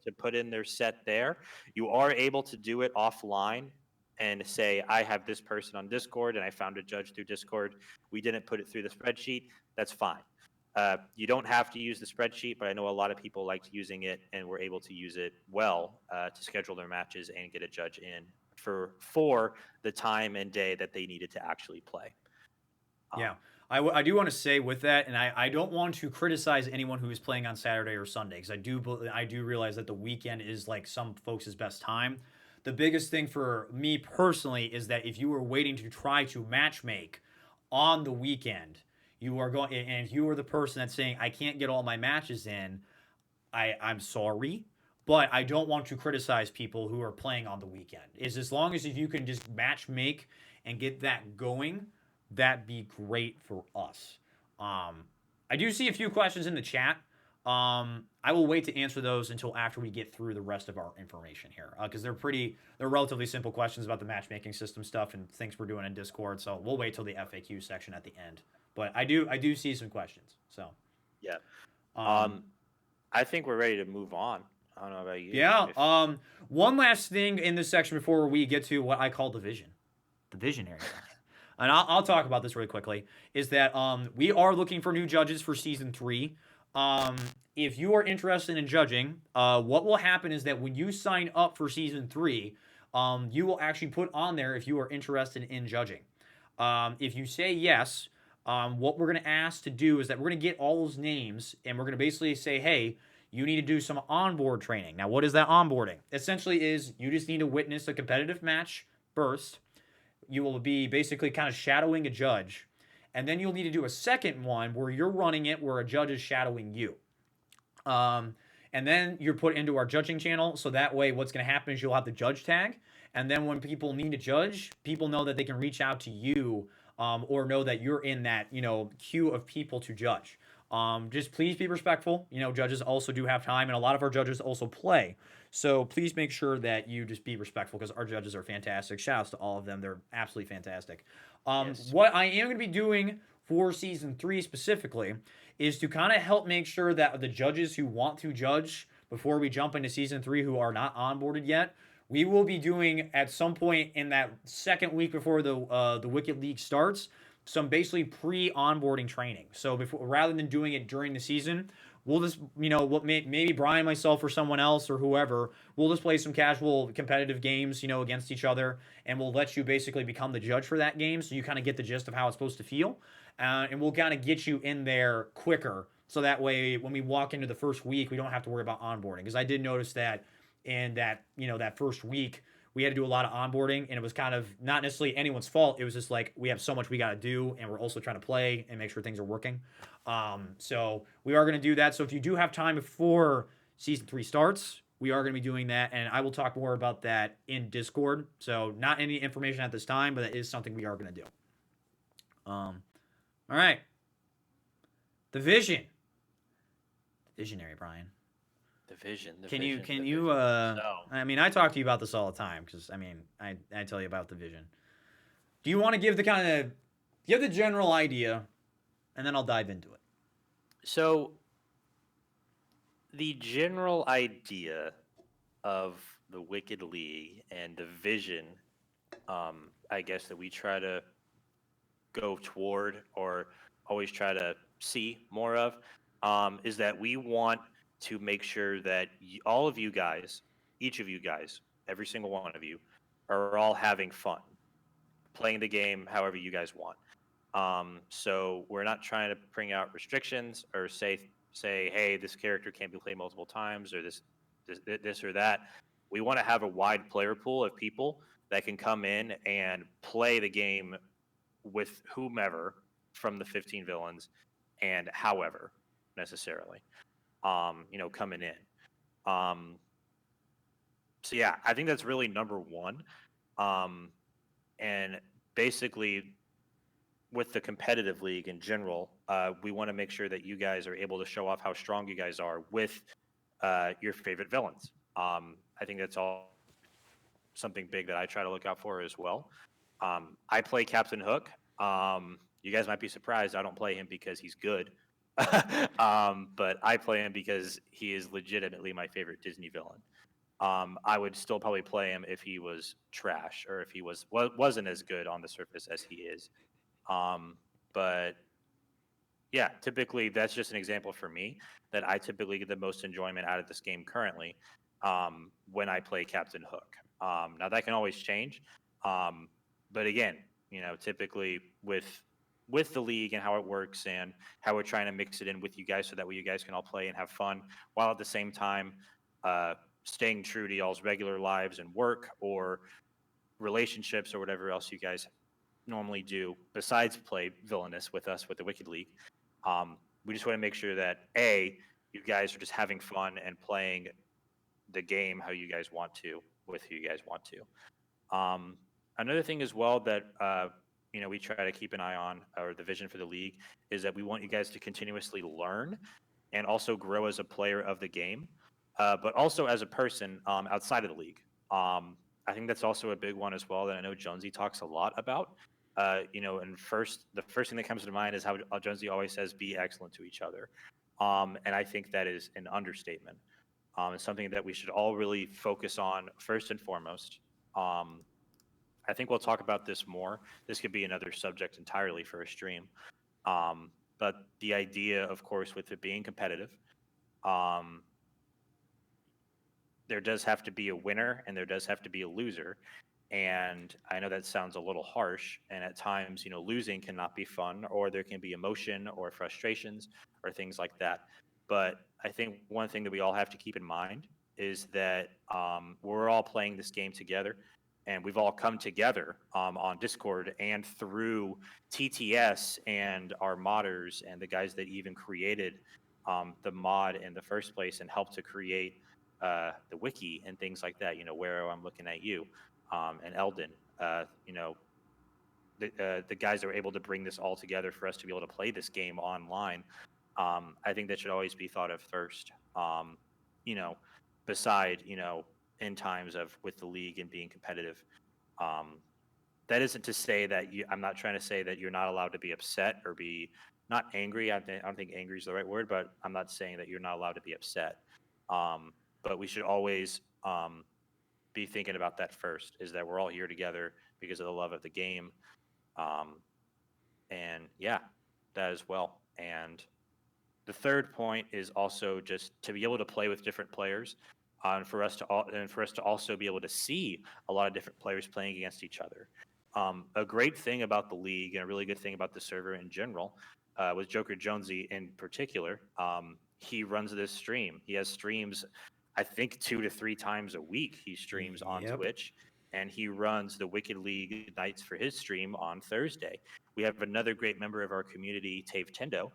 to put in their set there. You are able to do it offline and say, I have this person on Discord and I found a judge through Discord. We didn't put it through the spreadsheet. That's fine. You don't have to use the spreadsheet, but I know a lot of people liked using it and were able to use it well to schedule their matches and get a judge in for the time and day that they needed to actually play. Yeah. I do want to say with that, and I don't want to criticize anyone who is playing on Saturday or Sunday, because I do realize that the weekend is like some folks' best time. The biggest thing for me personally is that if you were waiting to try to match make on the weekend, you are going, and if you are the person that's saying I can't get all my matches in, I'm sorry, but I don't want to criticize people who are playing on the weekend. Is as long as if you can just match make and get that going, that'd be great for us. I do see a few questions in the chat. I will wait to answer those until after we get through the rest of our information here, because they're relatively simple questions about the matchmaking system stuff and things we're doing in Discord. So we'll wait till the FAQ section at the end. But I do see some questions. So yeah, um, I think we're ready to move on. I don't know about you. yeah. One last thing in this section before we get to what I call the vision, the visionary. And I'll talk about this really quickly. Is that we are looking for new judges for season 3. If you are interested in judging, what will happen is that when you sign up for season 3, you will actually put on there if you are interested in judging. If you say yes, what we're going to ask to do is that we're going to get all those names and we're going to basically say, hey, you need to do some onboard training. Now, what is that onboarding? Essentially is you just need to witness a competitive match first. You will be basically kind of shadowing a judge. And then you'll need to do a second one where you're running it where a judge is shadowing you. And then you're put into our judging channel. So that way, what's going to happen is you'll have the judge tag. And then when people need to judge, people know that they can reach out to you or know that you're in that queue of people to judge. Just please be respectful. Judges also do have time, and a lot of our judges also play. So please make sure that you just be respectful because our judges are fantastic. Shout outs to all of them. They're absolutely fantastic. Yes. What I am going to be doing for season 3 specifically is to kind of help make sure that the judges who want to judge before we jump into season 3 who are not onboarded yet, we will be doing at some point in that second week before the Wicked League starts some basically pre-onboarding training. So before, rather than doing it during the season, we'll just maybe Brian, myself, or someone else or whoever, we'll just play some casual competitive games against each other, and we'll let you basically become the judge for that game, so you kind of get the gist of how it's supposed to feel, and we'll kind of get you in there quicker. So that way, when we walk into the first week, we don't have to worry about onboarding. Because I did notice that in that first week, we had to do a lot of onboarding, and it was kind of not necessarily anyone's fault. It was just like we have so much we got to do, and we're also trying to play and make sure things are working. So we are going to do that. So if you do have time before season 3 starts, we are going to be doing that, and I will talk more about that in Discord. So not any information at this time, but that is something we are going to do. All right. The vision. Visionary, Brian. The vision. Can you So, I mean, I talk to you about this all the time because I mean, I tell you about the vision. Do you want to give the general idea, and then I'll dive into it? So the general idea of the Wicked League and the vision, I guess, that we try to go toward or always try to see more of, is that we want to make sure that all of you guys, each of you guys, every single one of you, are all having fun, playing the game however you guys want. So we're not trying to bring out restrictions or say, hey, this character can't be played multiple times or this or that. We want to have a wide player pool of people that can come in and play the game with whomever from the 15 villains and however necessarily, coming in. So yeah, I think that's really number one. And basically, with the competitive league in general, we want to make sure that you guys are able to show off how strong you guys are with your favorite villains. I think that's all something big that I try to look out for as well. I play Captain Hook. You guys might be surprised I don't play him because he's good, but I play him because he is legitimately my favorite Disney villain. I would still probably play him if he was trash or if he wasn't as good on the surface as he is. Um, but yeah, typically that's just an example for me that I typically get the most enjoyment out of this game currently when I play Captain Hook. Now that can always change, um, but again, typically with the league and how it works and how we're trying to mix it in with you guys so that way you guys can all play and have fun while at the same time uh, staying true to y'all's regular lives and work or relationships or whatever else you guys normally do besides play Villainous with us with the Wicked League. We just want to make sure that you guys are just having fun and playing the game how you guys want to with who you guys want to. Another thing as well that we try to keep an eye on, or the vision for the league, is that we want you guys to continuously learn and also grow as a player of the game, but also as a person outside of the league. I think that's also a big one as well that I know Jonesy talks a lot about. And the first thing that comes to mind is how Jonesy always says, "Be excellent to each other," and I think that is an understatement. It's something that we should all really focus on first and foremost. Um, I think we'll talk about this more. This could be another subject entirely for a stream. But the idea, of course, with it being competitive, um, there does have to be a winner and there does have to be a loser. And I know that sounds a little harsh. And at times, losing cannot be fun, or there can be emotion or frustrations or things like that. But I think one thing that we all have to keep in mind is that we're all playing this game together. And we've all come together on Discord and through TTS and our modders and the guys that even created the mod in the first place and helped to create the wiki and things like that. Where I'm looking at you and Eldon. The guys that were able to bring this all together for us to be able to play this game online. I think that should always be thought of first. You know, beside in times of with the league and being competitive. Um, that isn't to say that I'm not trying to say that you're not allowed to be upset or be not angry. I don't think angry is the right word, but I'm not saying that you're not allowed to be upset. Um, but we should always be thinking about that first. Is that we're all here together because of the love of the game, um, and yeah, that as well. And the third point is also just to be able to play with different players, and for us to also be able to see a lot of different players playing against each other. A great thing about the league and a really good thing about the server in general, with Joker Jonesy in particular, he runs this stream. He has streams, I think 2 to 3 times a week. He streams on Yep. Twitch, and he runs the Wicked League nights for his stream on Thursday. We have another great member of our community, Tave Tendo,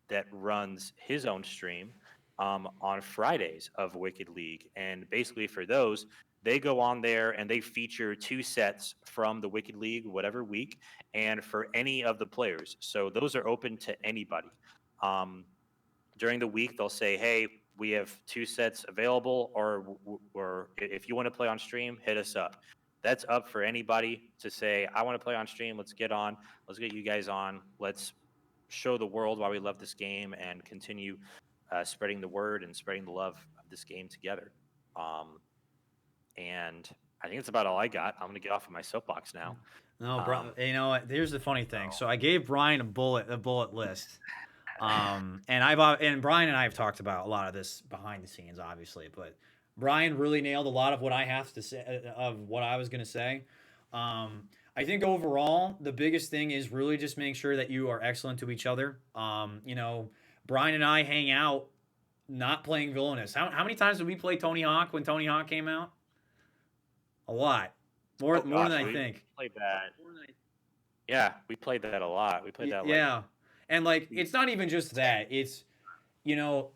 that runs his own stream on Fridays of Wicked League. And basically, for those, they go on there and they feature 2 sets from the Wicked League, whatever week, and for any of the players. So those are open to anybody. Um, During the week, they'll say, "Hey, we have 2 sets available, or if you want to play on stream, hit us up." That's up for anybody to say, "I want to play on stream. Let's get on. Let's get you guys on. Let's show the world why we love this game and continue spreading the word and spreading the love of this game together." Um, and I think that's about all I got. I'm going to get off of my soapbox now. No, bro. Um, You know what? Here's the funny thing. so So I gave Brian a bullet list. And Brian and I have talked about a lot of this behind the scenes, obviously, but Brian really nailed a lot of what I have to say of what I was going to say. I think overall, the biggest thing is really just make sure that you are excellent to each other. Brian and I hang out not playing Villainous. How many times did we play Tony Hawk when Tony Hawk came out? A lot. More oh more than gosh, I we think. played that. Yeah, we played that a lot. We played that like Yeah. And like it's not even just that. It's you know,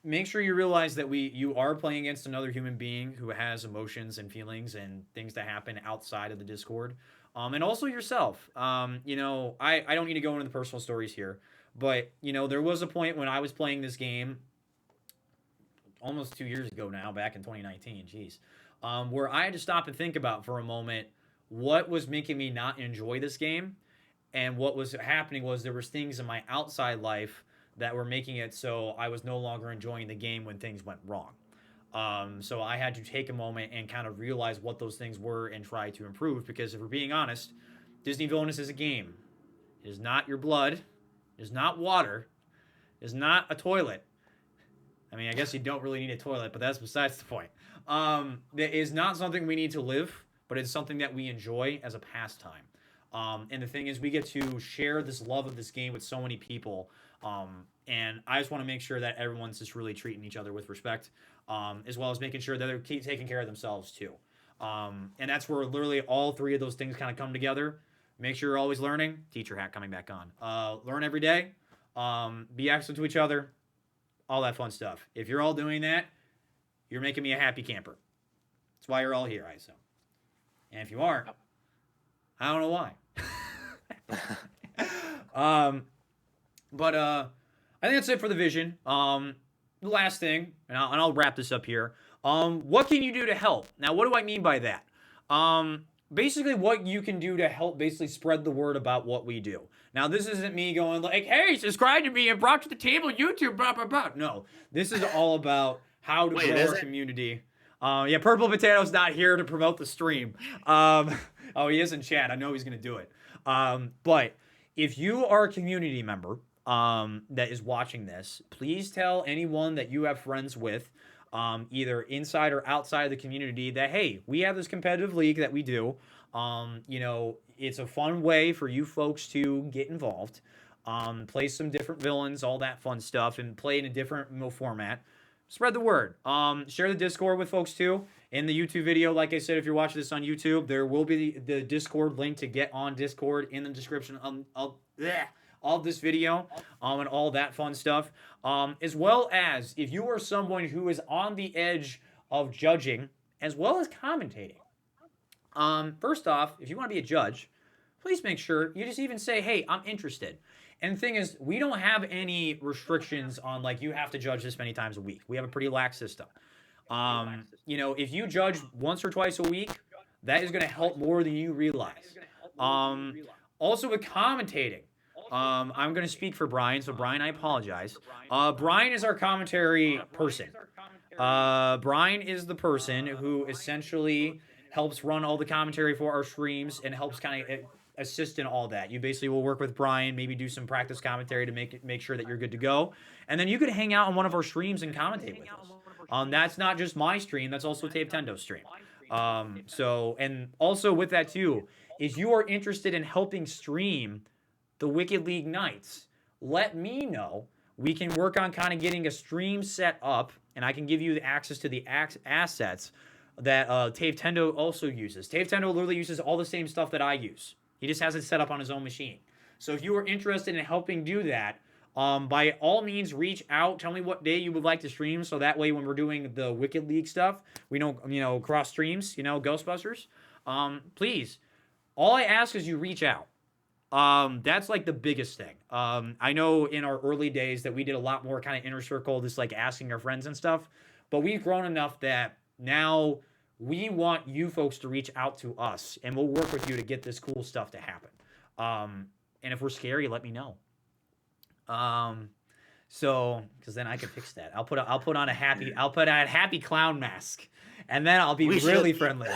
make sure you realize that you are playing against another human being who has emotions and feelings and things that happen outside of the Discord. And also yourself. I don't need to go into the personal stories here, but there was a point when I was playing this game almost 2 years ago now, back in 2019. Jeez, where I had to stop and think about for a moment what was making me not enjoy this game, and what was happening was there was things in my outside life that were making it so I was no longer enjoying the game when things went wrong. So I had to take a moment and kind of realize what those things were and try to improve. Because if we're being honest, Disney Villainous is a game. It is not your blood. It is not water. It is not a toilet. I mean, I guess you don't really need a toilet, but that's besides the point. It is not something we need to live, but it's something that we enjoy as a pastime. And the thing is, we get to share this love of this game with so many people. And I just want to make sure that everyone's just really treating each other with respect, as well as making sure that they're taking care of themselves too. And that's where literally all three of those things kind of come together. Make sure you're always learning. Teacher hat coming back on. Learn every day. Be excellent to each other. All that fun stuff. If you're all doing that, you're making me a happy camper. That's why you're all here, I assume. And if you aren't, I don't know why. But I think that's it for the vision. The last thing, and I'll wrap this up here. What can you do to help? Now, what do I mean by that? Basically, what you can do to help basically spread the word about what we do. Now, this isn't me going like, hey, subscribe to me and brought to the table YouTube, blah, blah, blah. No, this is all about how to grow our community. Yeah, Purple Potato's not here to promote the stream. Oh, he is in chat. I know he's going to do it. But if you are a community member that is watching this, please tell anyone that you have friends with, either inside or outside of the community, that, hey, we have this competitive league that we do. It's a fun way for you folks to get involved, play some different villains, all that fun stuff, and play in a different format. Spread the word. Share the Discord with folks too. In the YouTube video, like I said, if you're watching this on YouTube, there will be the Discord link to get on Discord in the description of this video, and all that fun stuff. As well as if you are someone who is on the edge of judging as well as commentating. First off, if you want to be a judge, please make sure you just even say, hey, I'm interested. And the thing is, we don't have any restrictions on, like, you have to judge this many times a week. We have a pretty lax system. If you judge once or twice a week, that is going to help more than you realize. Also with commentating, I'm going to speak for Brian. So Brian, I apologize. Brian is our commentary person. Brian is the person who essentially helps run all the commentary for our streams and helps kind of assist in all that. You basically will work with Brian, maybe do some practice commentary to make sure that you're good to go, and then you could hang out on one of our streams and commentate with us. That's not just my stream; that's also Tapetendo's stream. And also with that too, if you are interested in helping stream the Wicked League Nights, let me know. We can work on kind of getting a stream set up, and I can give you the access to the assets that Tavetendo also uses. Tavetendo literally uses all the same stuff that I use. He just has it set up on his own machine. So if you are interested in helping do that, by all means, reach out. Tell me what day you would like to stream, so that way when we're doing the Wicked League stuff, we don't, cross streams, Ghostbusters. Please, all I ask is you reach out. That's like the biggest thing. I know in our early days that we did a lot more kind of inner circle, just like asking our friends and stuff, but we've grown enough that now we want you folks to reach out to us, and we'll work with you to get this cool stuff to happen. And if we're scary, let me know. Because then I can fix that. I'll put on a happy clown mask, and then I'll be really friendly.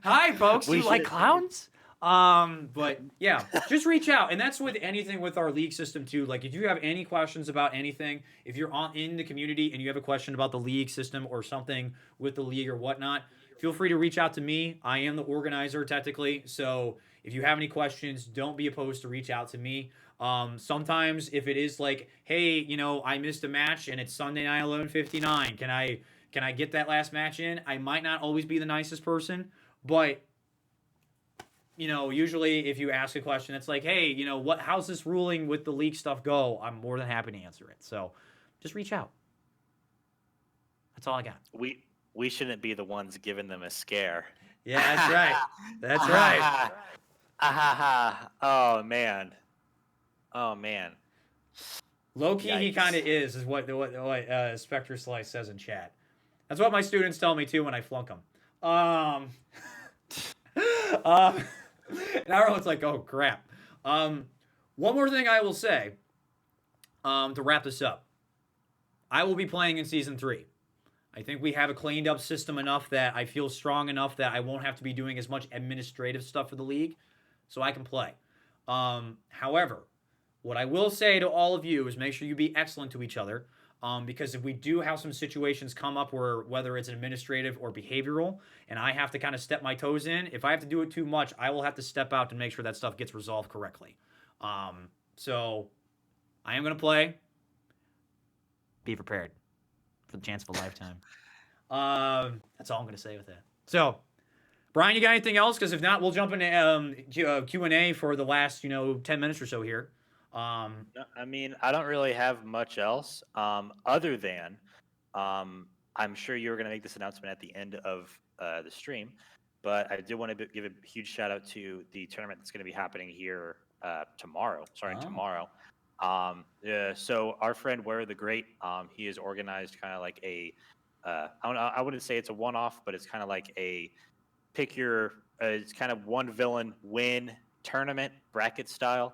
Hi, folks. You like clowns? But yeah, just reach out. And that's with anything with our league system too. Like if you have any questions about anything, if you're in the community and you have a question about the league system or something with the league or whatnot, feel free to reach out to me. I am the organizer technically. So if you have any questions, don't be opposed to reach out to me. Sometimes if it is like, hey, I missed a match and it's Sunday night, 11:59. Can I get that last match in? I might not always be the nicest person, but usually if you ask a question, it's like, hey, how's this ruling with the league stuff go? I'm more than happy to answer it. So just reach out. That's all I got. We shouldn't be the ones giving them a scare. Yeah, that's right. That's right. Oh man. Low key, he kind Yikes. of is what Spectre Slice says in chat. That's what my students tell me too when I flunk them. Um, um, and everyone's like, "Oh crap." Um, one more thing I will say to wrap this up. I will be playing in season 3. I think we have a cleaned up system enough that I feel strong enough that I won't have to be doing as much administrative stuff for the league, so I can play. However, what I will say to all of you is make sure you be excellent to each other. Because if we do have some situations come up where whether it's administrative or behavioral, and I have to kind of step my toes in, if I have to do it too much, I will have to step out to make sure that stuff gets resolved correctly. So I am going to play. Be prepared for the chance of a lifetime. That's all I'm going to say with that. So, Brian, you got anything else? Because if not, we'll jump into Q&A for the last 10 minutes or so here. No, I mean, I don't really have much else other than I'm sure you were going to make this announcement at the end of the stream, but I did want to give a huge shout out to the tournament that's going to be happening here tomorrow. Starting tomorrow. So our friend Where the Great, he has organized kind of like a I wouldn't say it's a one-off, but it's kind of like a pick your it's kind of one villain win tournament bracket style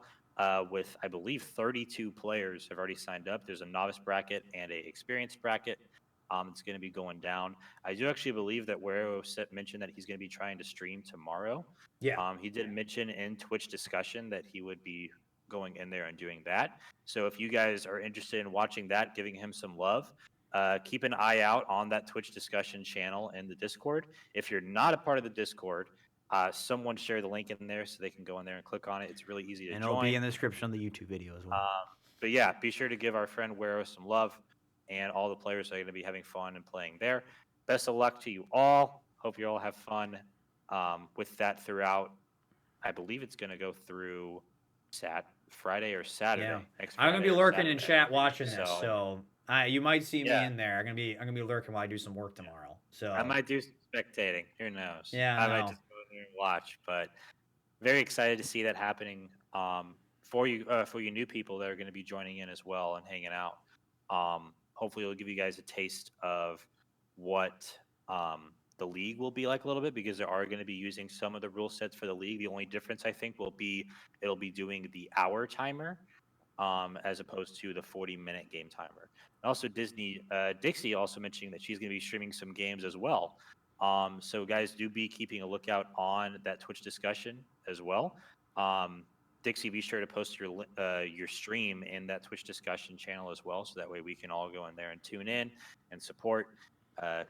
with I believe 32 players have already signed up. There's a novice bracket and a experienced bracket. It's going to be going down. I do actually believe that Wero mentioned that he's going to be trying to stream tomorrow. Yeah. He did mention in Twitch discussion that he would be going in there and doing that. So if you guys are interested in watching that, giving him some love, keep an eye out on that Twitch discussion channel in the Discord. If you're not a part of the Discord, someone share the link in there so they can go in there and click on it. It's really easy to And join. it'll be in the description of the YouTube video as well. But yeah, be sure to give our friend Wero some love, and all the players are going to be having fun and playing there. Best of luck to you all. Hope you all have fun with that throughout. I believe it's going to go through Friday or Saturday. Yeah. Next I'm gonna Friday be or lurking in Saturday. chat watching this, so you might see me Yeah. in there. I'm gonna be lurking while I do some work tomorrow. So I might do some spectating. Who knows? Yeah, I no. might just go in there and watch. But very excited to see that happening for you new people that are going to be joining in as well and hanging out. Hopefully, it'll give you guys a taste of what the league will be like a little bit, because they are going to be using some of the rule sets for the league. The only difference I think will be it'll be doing the hour timer as opposed to the 40-minute game timer. Also, Dixie also mentioning that she's going to be streaming some games as well. So guys, do be keeping a lookout on that Twitch discussion as well. Dixie, be sure to post your stream in that Twitch discussion channel as well, so that way we can all go in there and tune in and support,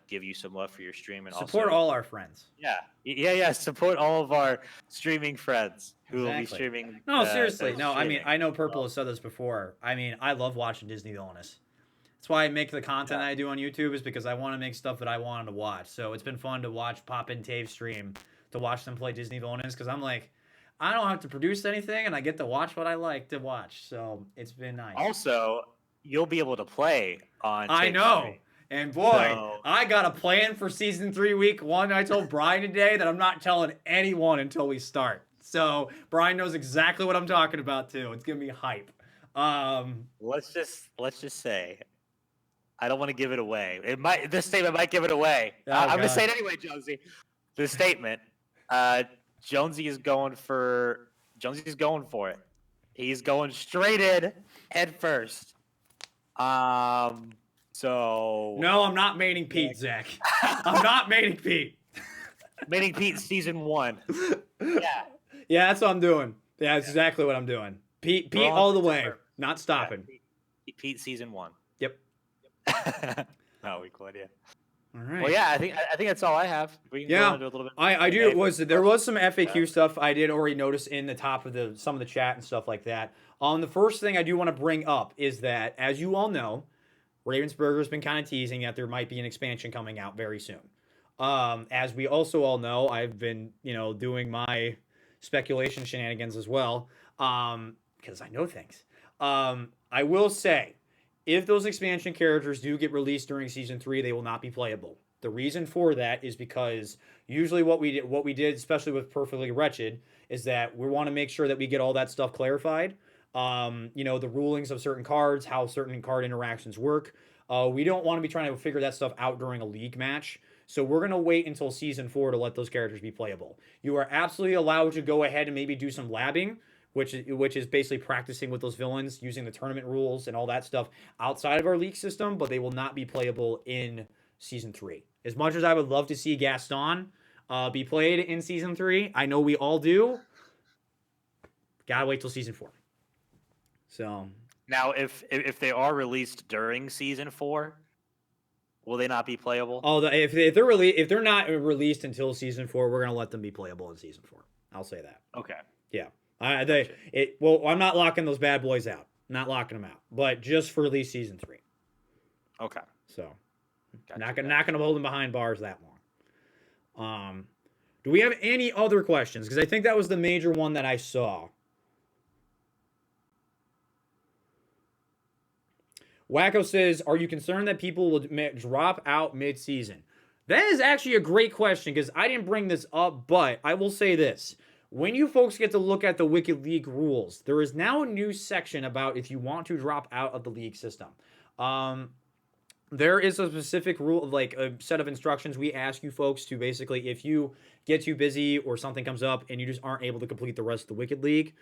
give you some love for your stream, and support also all our friends. Yeah. Support all of our streaming friends who will be Exactly. streaming. No, seriously. No, I mean, streaming. I know Purple has said this before. I mean, I love watching Disney Villainous. That's why I make the content that I do on YouTube, is because I want to make stuff that I wanted to watch. So it's been fun to watch Pop and Tave stream, to watch them play Disney Villainous, because I'm like, I don't have to produce anything, and I get to watch what I like to watch. So it's been nice. Also, you'll be able to play on I Tape know. Stream. And boy, I got a plan for season 3, week 1. I told Brian today that I'm not telling anyone until we start. So Brian knows exactly what I'm talking about too. It's gonna be hype. Let's just say, I don't want to give it away. This statement might give it away. I'm gonna say it anyway, Jonesy. The statement, Jonesy is going for it. He's going straight in head first. So no, I'm not mating Pete, Zach. I'm not mating Pete. Mating Pete season 1. Yeah, that's what I'm doing. Yeah, that's exactly what I'm doing. Pete all the way, not stopping. Pete season 1. Yep. No, we could, yeah. All right. Well, yeah, I think that's all I have. We can go into a little bit. I do. There was some FAQ stuff I did already notice in the top of some of the chat and stuff like that. The first thing I do want to bring up is that, as you all know, Ravensburger has been kind of teasing that there might be an expansion coming out very soon. As we also all know, I've been doing my speculation shenanigans as well, because I know things. I will say, if those expansion characters do get released during season 3, they will not be playable. The reason for that is because usually what we did, especially with Perfectly Wretched, is that we want to make sure that we get all that stuff clarified. the rulings of certain cards, how certain card interactions work. We don't want to be trying to figure that stuff out during a league match. So we're going to wait until season 4 to let those characters be playable. You are absolutely allowed to go ahead and maybe do some labbing, which is basically practicing with those villains using the tournament rules and all that stuff outside of our league system, but they will not be playable in season 3. As much as I would love to see Gaston be played in season 3, I know we all do. Gotta wait till season 4. So Now, if they are released during season 4, will they not be playable? if they're not released until season 4, we're gonna let them be playable in season 4. I'll say that. Okay. Yeah. Gotcha. I'm not locking those bad boys out. I'm not locking them out, but just for at least season 3. Okay. So, Gotcha, not gonna hold them behind bars that long. Do we have any other questions? Because I think that was the major one that I saw. Wacko says, "Are you concerned that people will drop out mid-season?" That is actually a great question because I didn't bring this up, but I will say this. When you folks get to look at the Wicked League rules, there is now a new section about if you want to drop out of the league system. There is a specific rule, like a set of instructions we ask you folks to basically, if you get too busy or something comes up and you just aren't able to complete the rest of the Wicked League,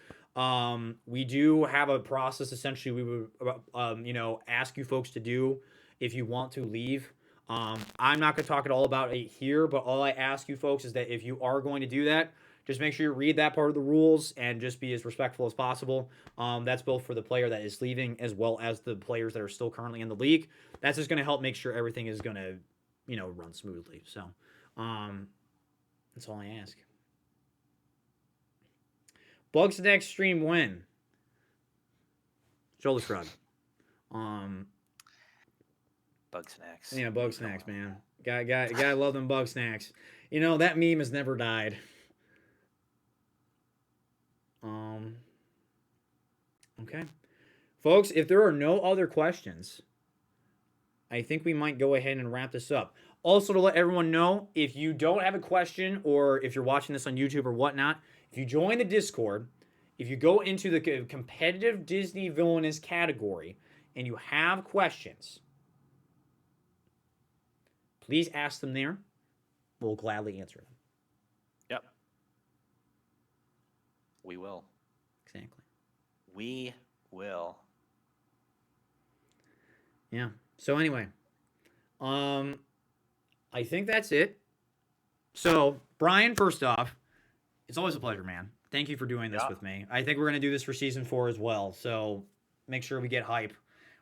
we do have a process. Essentially, we would, ask you folks to do if you want to leave. I'm not going to talk at all about it here, but all I ask you folks is that if you are going to do that, just make sure you read that part of the rules and just be as respectful as possible. That's both for the player that is leaving as well as the players that are still currently in the league. That's just going to help make sure everything is going to, run smoothly. So that's all I ask. Bugs next stream when? Shoulder shrug. Bug snacks. Yeah, bug snacks, man. Guy love them bug snacks. That meme has never died. Okay. Folks, if there are no other questions, I think we might go ahead and wrap this up. Also, to let everyone know, if you don't have a question or if you're watching this on YouTube or whatnot, if you join the Discord, if you go into the competitive Disney Villainous category and you have questions, please ask them there. We'll gladly answer them. Yep. We will. Exactly. We will. Yeah. So anyway, I think that's it. So, Brian, first off, it's always a pleasure, man. Thank you for doing this with me. I think we're going to do this for season 4 as well. So, make sure we get hype.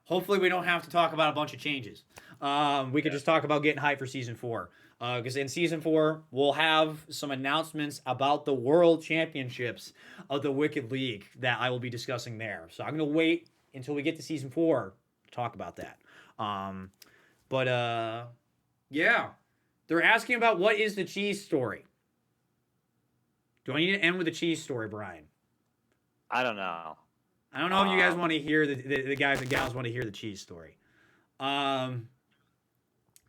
Hopefully, we don't have to talk about a bunch of changes. We could just talk about getting hype for season 4. Because in season 4, we'll have some announcements about the World Championships of the Wicked League that I will be discussing there. So, I'm going to wait until we get to season 4 to talk about that. Yeah. They're asking about what is the cheese story. Do I need to end with a cheese story, Brian? I don't know. I don't know if you guys want to hear the guys and gals want to hear the cheese story. I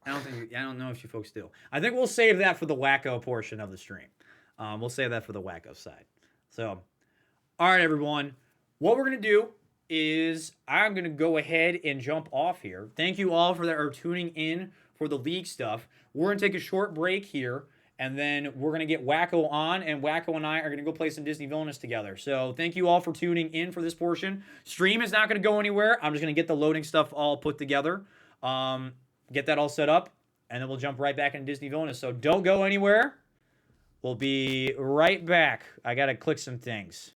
don't know if you folks do. I think we'll save that for the wacko portion of the stream. We'll save that for the wacko side. So, all right, everyone. What we're gonna do is I'm gonna go ahead and jump off here. Thank you all for tuning in for the league stuff. We're gonna take a short break here. And then we're going to get Wacko on, and Wacko and I are going to go play some Disney Villainous together. So thank you all for tuning in for this portion. Stream is not going to go anywhere. I'm just going to get the loading stuff all put together, get that all set up, and then we'll jump right back into Disney Villainous. So don't go anywhere. We'll be right back. I got to click some things.